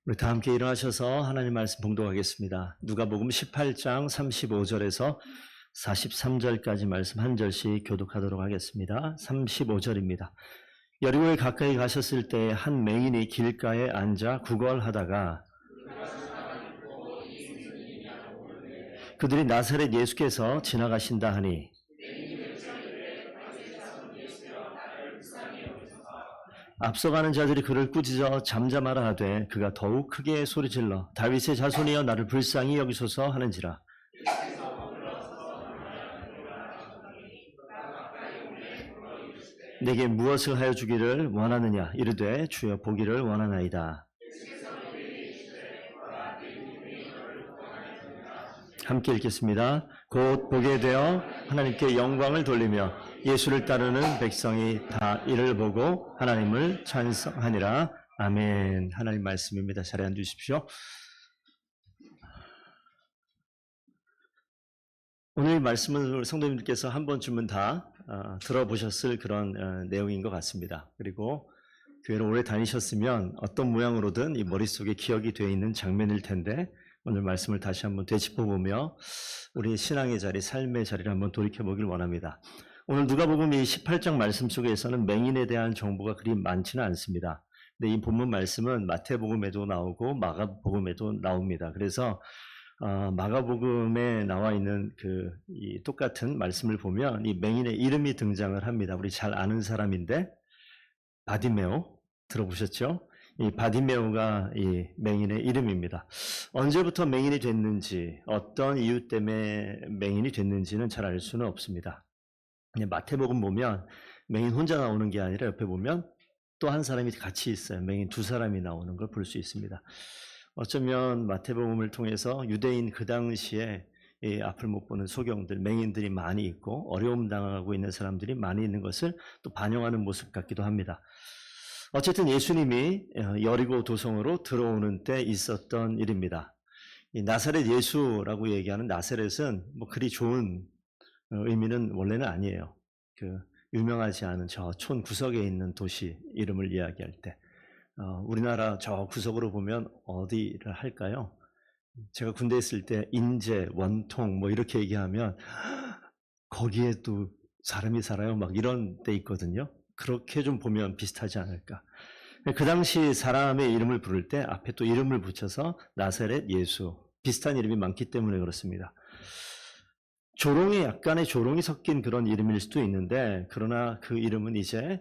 우리 다 함께 일어나셔서 하나님 말씀 봉독하겠습니다. 누가복음 18장 35절에서 43절까지 말씀 한 절씩 교독하도록 하겠습니다. 35절입니다. 여리고에 가까이 가셨을 때 한 맹인이 길가에 앉아 구걸하다가 그들이 나사렛 예수께서 지나가신다 하니 앞서가는 자들이 그를 꾸짖어 잠잠하라 하되 그가 더욱 크게 소리질러 다윗의 자손이여 나를 불쌍히 여기소서 하는지라. 내게 무엇을 하여 주기를 원하느냐 이르되 주여 보기를 원하나이다. 함께 읽겠습니다. 곧 보게 되어 하나님께 영광을 돌리며 예수를 따르는 백성이 다 이를 보고 하나님을 찬송하니라. 아멘. 하나님 말씀입니다. 자리에 앉으십시오. 오늘 말씀은 성도님들께서 한 번쯤은 다 들어보셨을 그런 내용인 것 같습니다. 그리고 교회를 오래 다니셨으면 어떤 모양으로든 이 머릿속에 기억이 되어 있는 장면일 텐데 오늘 말씀을 다시 한번 되짚어보며 우리 신앙의 자리, 삶의 자리를 한번 돌이켜보길 원합니다. 오늘 누가복음 이 18장 말씀 속에서는 맹인에 대한 정보가 그리 많지는 않습니다. 근데 이 본문 말씀은 마태복음에도 나오고 마가복음에도 나옵니다. 그래서 마가복음에 나와 있는 이 똑같은 말씀을 보면 이 맹인의 이름이 등장을 합니다. 우리 잘 아는 사람인데 바디메오 들어보셨죠? 이 바디메오가 이 맹인의 이름입니다. 언제부터 맹인이 됐는지, 어떤 이유 때문에 맹인이 됐는지는 잘 알 수는 없습니다. 마태복음 보면 맹인 혼자 나오는 게 아니라 옆에 보면 또 한 사람이 같이 있어요. 맹인 두 사람이 나오는 걸 볼 수 있습니다. 어쩌면 마태복음을 통해서 유대인 그 당시에 이 앞을 못 보는 소경들, 맹인들이 많이 있고 어려움 당하고 있는 사람들이 많이 있는 것을 또 반영하는 모습 같기도 합니다. 어쨌든 예수님이 여리고 도성으로 들어오는 때 있었던 일입니다. 이 나사렛 예수라고 얘기하는 나사렛은 뭐 그리 좋은 의미는 원래는 아니에요. 유명하지 않은 저 촌 구석에 있는 도시 이름을 이야기할 때 우리나라 저 구석으로 보면 어디를 할까요? 제가 군대 있을 때 인제, 원통 뭐 이렇게 얘기하면 거기에 또 사람이 살아요? 막 이런 데 있거든요. 그렇게 좀 보면 비슷하지 않을까. 그 당시 사람의 이름을 부를 때 앞에 또 이름을 붙여서 나사렛 예수, 비슷한 이름이 많기 때문에 그렇습니다. 약간의 조롱이 섞인 그런 이름일 수도 있는데 그러나 그 이름은 이제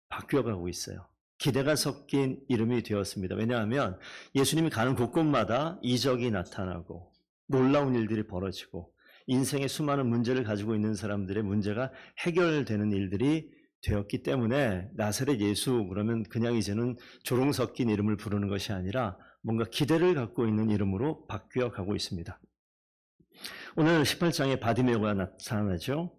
바뀌어가고 있어요. 기대가 섞인 이름이 되었습니다. 왜냐하면 예수님이 가는 곳곳마다 이적이 나타나고 놀라운 일들이 벌어지고 인생의 수많은 문제를 가지고 있는 사람들의 문제가 해결되는 일들이 되었기 때문에 나사렛 예수 그러면 그냥 이제는 조롱 섞인 이름을 부르는 것이 아니라 뭔가 기대를 갖고 있는 이름으로 바뀌어 가고 있습니다. 오늘 18장에 바디메오가 나타나죠.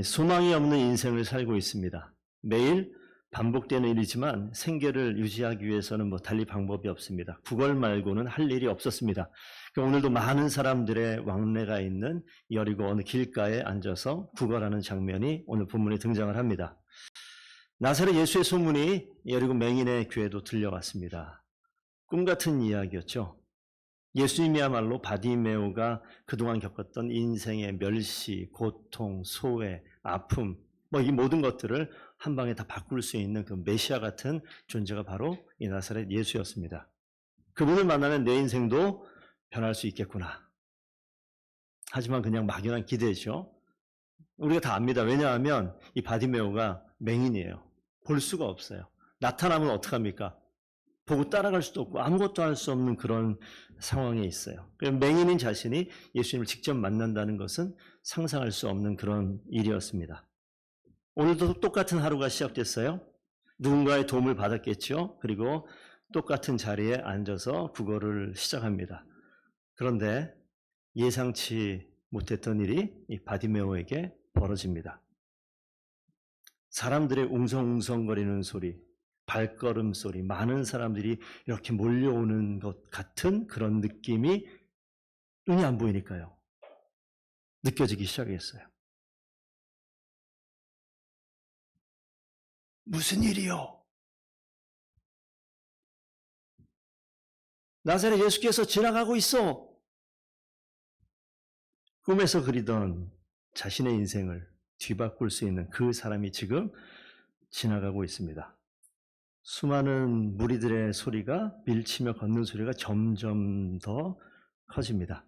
소망이 없는 인생을 살고 있습니다. 매일 반복되는 일이지만 생계를 유지하기 위해서는 달리 방법이 없습니다. 구걸 말고는 할 일이 없었습니다. 오늘도 많은 사람들의 왕래가 있는 여리고 어느 길가에 앉아서 구걸하는 장면이 오늘 본문에 등장을 합니다. 나사렛 예수의 소문이 여리고 맹인의 귀에도 들려왔습니다. 꿈같은 이야기였죠. 예수님이야말로 바디메오가 그동안 겪었던 인생의 멸시, 고통, 소외, 아픔 이 모든 것들을 한 방에 다 바꿀 수 있는 그 메시아 같은 존재가 바로 이 나사렛 예수였습니다. 그분을 만나면 내 인생도 변할 수 있겠구나. 하지만 그냥 막연한 기대죠. 우리가 다 압니다. 왜냐하면 이 바디메오가 맹인이에요. 볼 수가 없어요. 나타나면 어떡합니까? 보고 따라갈 수도 없고 아무것도 할 수 없는 그런 상황에 있어요. 맹인인 자신이 예수님을 직접 만난다는 것은 상상할 수 없는 그런 일이었습니다. 오늘도 똑같은 하루가 시작됐어요. 누군가의 도움을 받았겠죠. 그리고 똑같은 자리에 앉아서 구걸을 시작합니다. 그런데 예상치 못했던 일이 이 바디메오에게 벌어집니다. 사람들의 웅성웅성거리는 소리, 발걸음 소리, 많은 사람들이 이렇게 몰려오는 것 같은 그런 느낌이 눈이 안 보이니까요. 느껴지기 시작했어요. 무슨 일이요? 나사렛 예수께서 지나가고 있어. 꿈에서 그리던 자신의 인생을 뒤바꿀 수 있는 그 사람이 지금 지나가고 있습니다. 수많은 무리들의 소리가, 밀치며 걷는 소리가 점점 더 커집니다.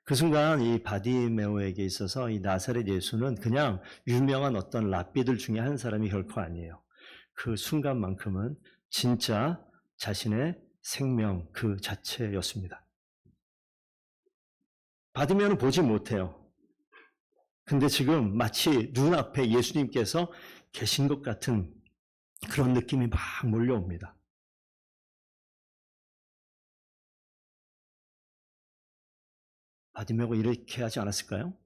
그 순간 이 바디메오에게 있어서 이 나사렛 예수는 그냥 유명한 어떤 랍비들 중에 한 사람이 결코 아니에요. 그 순간만큼은 진짜 자신의 생명 그 자체였습니다. 바디메오는 보지 못해요. 근데 지금 마치 눈앞에 예수님께서 계신 것 같은 그런 느낌이 막 몰려옵니다. 바디메오가 이렇게 하지 않았을까요?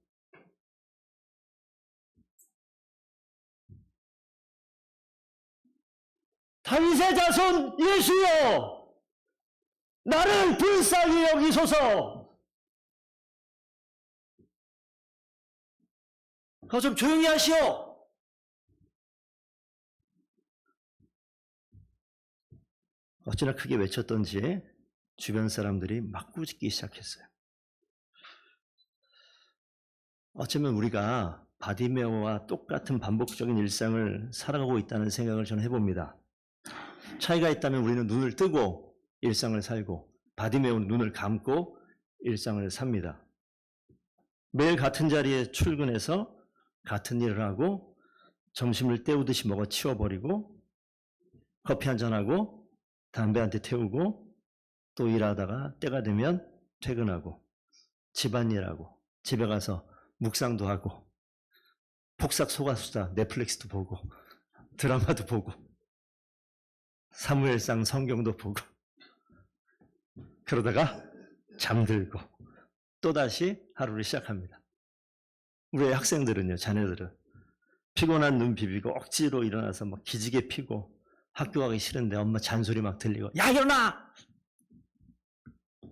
다윗의 자손 예수여, 나를 불쌍히 여기소서. 좀 조용히 하시오. 어찌나 크게 외쳤던지 주변 사람들이 막 꾸짖기 시작했어요. 어쩌면 우리가 바디메오와 똑같은 반복적인 일상을 살아가고 있다는 생각을 저는 해봅니다. 차이가 있다면 우리는 눈을 뜨고 일상을 살고, 바디메오는 눈을 감고 일상을 삽니다. 매일 같은 자리에 출근해서 같은 일을 하고, 점심을 때우듯이 먹어 치워버리고, 커피 한잔하고, 담배 한 대 태우고, 또 일하다가 때가 되면 퇴근하고, 집안일하고, 집에 가서 묵상도 하고, 폭삭 속았수다 넷플릭스도 보고, 드라마도 보고, 사무엘상 성경도 보고, 그러다가 잠들고 또다시 하루를 시작합니다. 우리 학생들은요, 자녀들은 피곤한 눈 비비고 억지로 일어나서 막 기지개 피고 학교 가기 싫은데 엄마 잔소리 막 들리고, 야 일어나!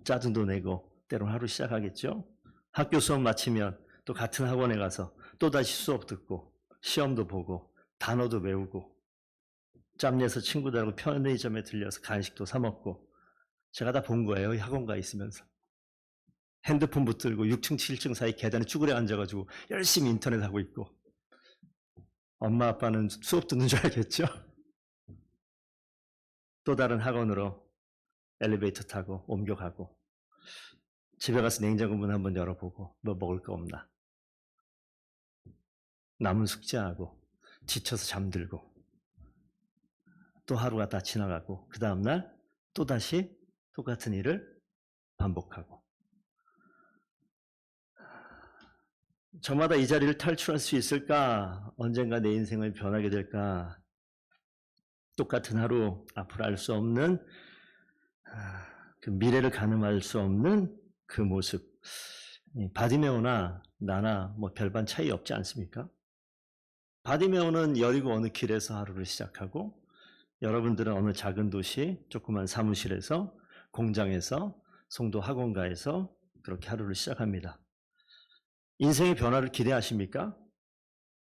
짜증도 내고 때로는 하루 시작하겠죠. 학교 수업 마치면 또 같은 학원에 가서 또다시 수업 듣고 시험도 보고 단어도 외우고, 짬내서 친구들하고 편의점에 들려서 간식도 사 먹고. 제가 다 본 거예요. 학원가에 있으면서. 핸드폰 붙들고 6층, 7층 사이 계단에 쭈그려 앉아가지고 열심히 인터넷 하고 있고. 엄마, 아빠는 수업 듣는 줄 알겠죠? 또 다른 학원으로 엘리베이터 타고 옮겨가고, 집에 가서 냉장고 문 한번 열어보고 뭐 먹을 거 없나. 남은 숙제하고 지쳐서 잠들고, 또 하루가 다 지나가고, 그 다음날 또다시 똑같은 일을 반복하고. 저마다 이 자리를 탈출할 수 있을까? 언젠가 내 인생을 변하게 될까? 똑같은 하루, 앞으로 알 수 없는 그 미래를 가늠할 수 없는 그 모습. 바디메오나 나나 뭐 별반 차이 없지 않습니까? 바디메오는 여리고 어느 길에서 하루를 시작하고, 여러분들은 어느 작은 도시, 조그만 사무실에서, 공장에서, 성도 학원가에서 그렇게 하루를 시작합니다. 인생의 변화를 기대하십니까?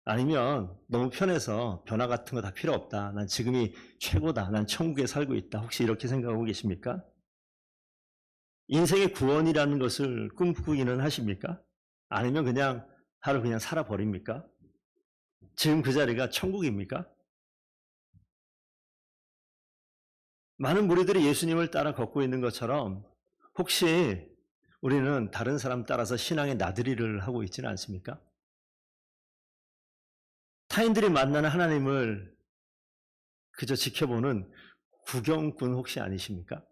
아니면 너무 편해서 변화 같은 거 다 필요 없다, 난 지금이 최고다, 난 천국에 살고 있다, 혹시 이렇게 생각하고 계십니까? 인생의 구원이라는 것을 꿈꾸기는 하십니까? 아니면 그냥 하루 그냥 살아버립니까? 지금 그 자리가 천국입니까? 많은 무리들이 예수님을 따라 걷고 있는 것처럼 혹시 우리는 다른 사람 따라서 신앙의 나들이를 하고 있지는 않습니까? 타인들이 만나는 하나님을 그저 지켜보는 구경꾼 혹시 아니십니까?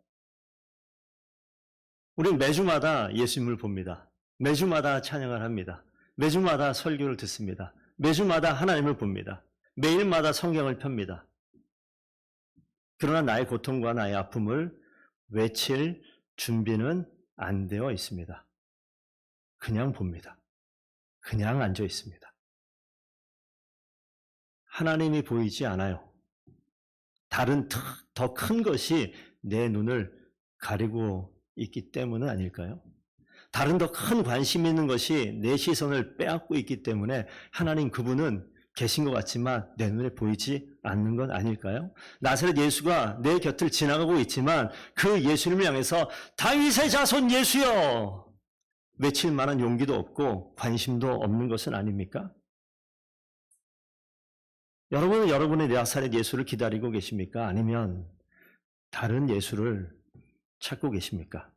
우리는 매주마다 예수님을 봅니다. 매주마다 찬양을 합니다. 매주마다 설교를 듣습니다. 매주마다 하나님을 봅니다. 매일마다 성경을 펴니다. 그러나 나의 고통과 나의 아픔을 외칠 준비는 안 되어 있습니다. 그냥 봅니다. 그냥 앉아 있습니다. 하나님이 보이지 않아요. 다른 더 큰 것이 내 눈을 가리고 있기 때문은 아닐까요? 다른 더 큰 관심 있는 것이 내 시선을 빼앗고 있기 때문에 하나님 그분은 계신 것 같지만 내 눈에 보이지 않는 건 아닐까요? 나사렛 예수가 내 곁을 지나가고 있지만 그 예수님을 향해서 다윗의 자손 예수여! 외칠 만한 용기도 없고 관심도 없는 것은 아닙니까? 여러분은 여러분의 나사렛 예수를 기다리고 계십니까? 아니면 다른 예수를 찾고 계십니까?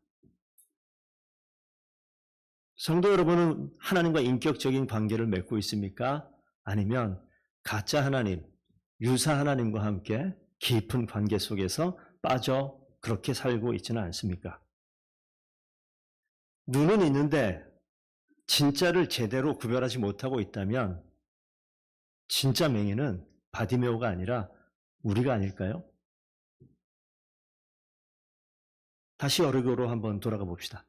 성도 여러분은 하나님과 인격적인 관계를 맺고 있습니까? 아니면 가짜 하나님, 유사 하나님과 함께 깊은 관계 속에서 빠져 그렇게 살고 있지는 않습니까? 눈은 있는데 진짜를 제대로 구별하지 못하고 있다면 진짜 맹인은 바디메오가 아니라 우리가 아닐까요? 다시 여리고로 한번 돌아가 봅시다.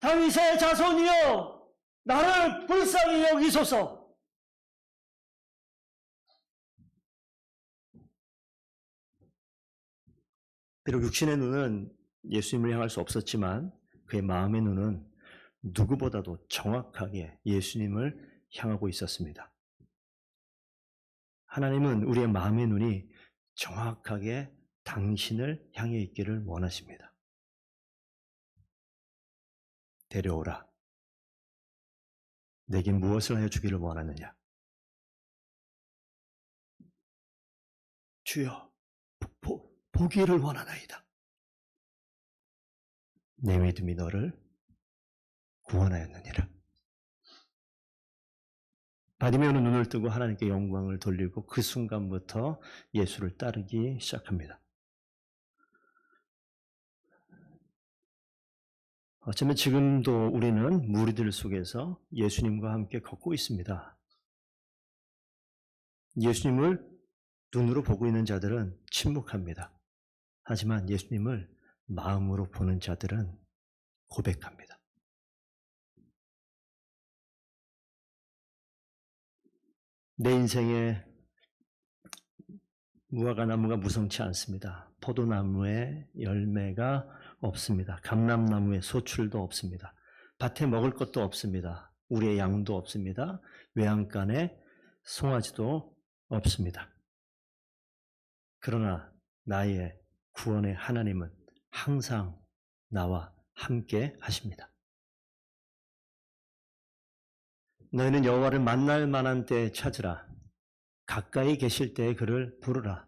다윗의 자손이여, 나를 불쌍히 여기소서. 비록 육신의 눈은 예수님을 향할 수 없었지만 그의 마음의 눈은 누구보다도 정확하게 예수님을 향하고 있었습니다. 하나님은 우리의 마음의 눈이 정확하게 당신을 향해 있기를 원하십니다. 데려오라. 내게 무엇을 하여 주기를 원하느냐? 주여, 보기를 원하나이다. 내 믿음이 너를 구원하였느니라. 바디메오는 눈을 뜨고 하나님께 영광을 돌리고 그 순간부터 예수를 따르기 시작합니다. 어쩌면 지금도 우리는 무리들 속에서 예수님과 함께 걷고 있습니다. 예수님을 눈으로 보고 있는 자들은 침묵합니다. 하지만 예수님을 마음으로 보는 자들은 고백합니다. 내 인생에 무화과나무가 무성치 않습니다. 포도나무에 열매가 없습니다. 감람나무에 소출도 없습니다. 밭에 먹을 것도 없습니다. 우리의 양도 없습니다. 외양간에 송아지도 없습니다. 그러나 나의 구원의 하나님은 항상 나와 함께 하십니다. 너희는 여호와를 만날 만한 때에 찾으라. 가까이 계실 때에 그를 부르라.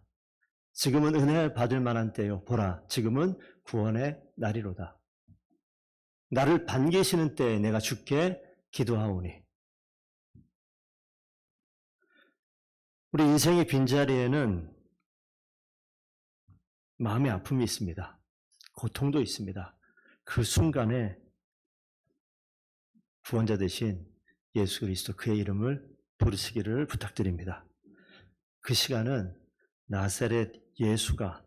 지금은 은혜 받을 만한 때요. 보라, 지금은 구원의 날이로다. 나를 반기시는 때에 내가 주께 기도하오니. 우리 인생의 빈자리에는 마음의 아픔이 있습니다. 고통도 있습니다. 그 순간에 구원자 되신 예수 그리스도 그의 이름을 부르시기를 부탁드립니다. 그 시간은 나사렛 예수가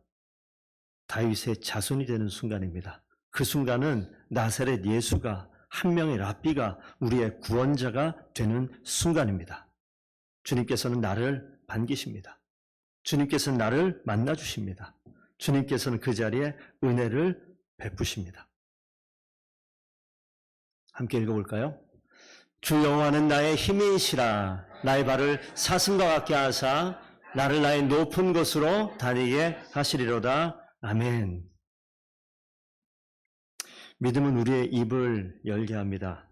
다윗의 자손이 되는 순간입니다. 그 순간은 나사렛 예수가 한 명의 랍비가 우리의 구원자가 되는 순간입니다. 주님께서는 나를 반기십니다. 주님께서는 나를 만나주십니다. 주님께서는 그 자리에 은혜를 베푸십니다. 함께 읽어볼까요? 주 여호와는 나의 힘이시라. 나의 발을 사슴과 같게 하사 나를 나의 높은 곳으로 다니게 하시리로다. 아멘. 믿음은 우리의 입을 열게 합니다.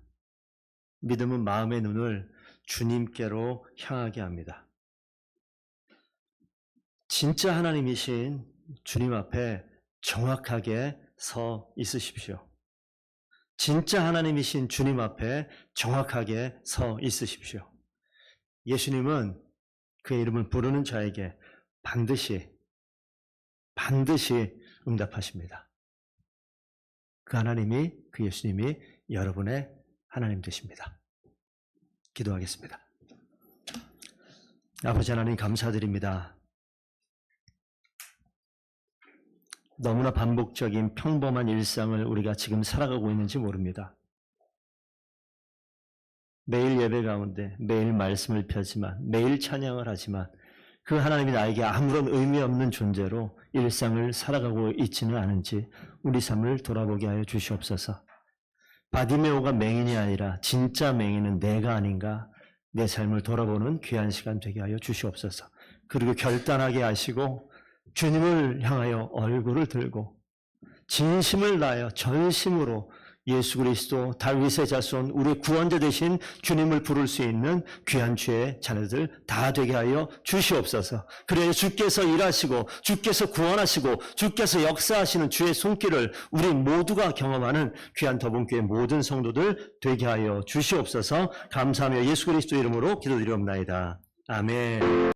믿음은 마음의 눈을 주님께로 향하게 합니다. 진짜 하나님이신 주님 앞에 정확하게 서 있으십시오. 진짜 하나님이신 주님 앞에 정확하게 서 있으십시오. 예수님은 그의 이름을 부르는 자에게 반드시 응답하십니다. 그 하나님이, 그 예수님이 여러분의 하나님 되십니다. 기도하겠습니다. 아버지 하나님 감사드립니다. 너무나 반복적인 평범한 일상을 우리가 지금 살아가고 있는지 모릅니다. 매일 예배 가운데 매일 말씀을 펴지만 매일 찬양을 하지만 그 하나님이 나에게 아무런 의미 없는 존재로 일상을 살아가고 있지는 않은지 우리 삶을 돌아보게 하여 주시옵소서. 바디메오가 맹인이 아니라 진짜 맹인은 내가 아닌가, 내 삶을 돌아보는 귀한 시간 되게 하여 주시옵소서. 그리고 결단하게 하시고 주님을 향하여 얼굴을 들고 진심을 다하여 전심으로 예수 그리스도 다윗의 자손 우리 구원자 되신 주님을 부를 수 있는 귀한 주의 자녀들 다 되게 하여 주시옵소서. 그래야 주께서 일하시고 주께서 구원하시고 주께서 역사하시는 주의 손길을 우리 모두가 경험하는 귀한 더분교회 모든 성도들 되게 하여 주시옵소서. 감사하며 예수 그리스도 이름으로 기도드리옵나이다. 아멘.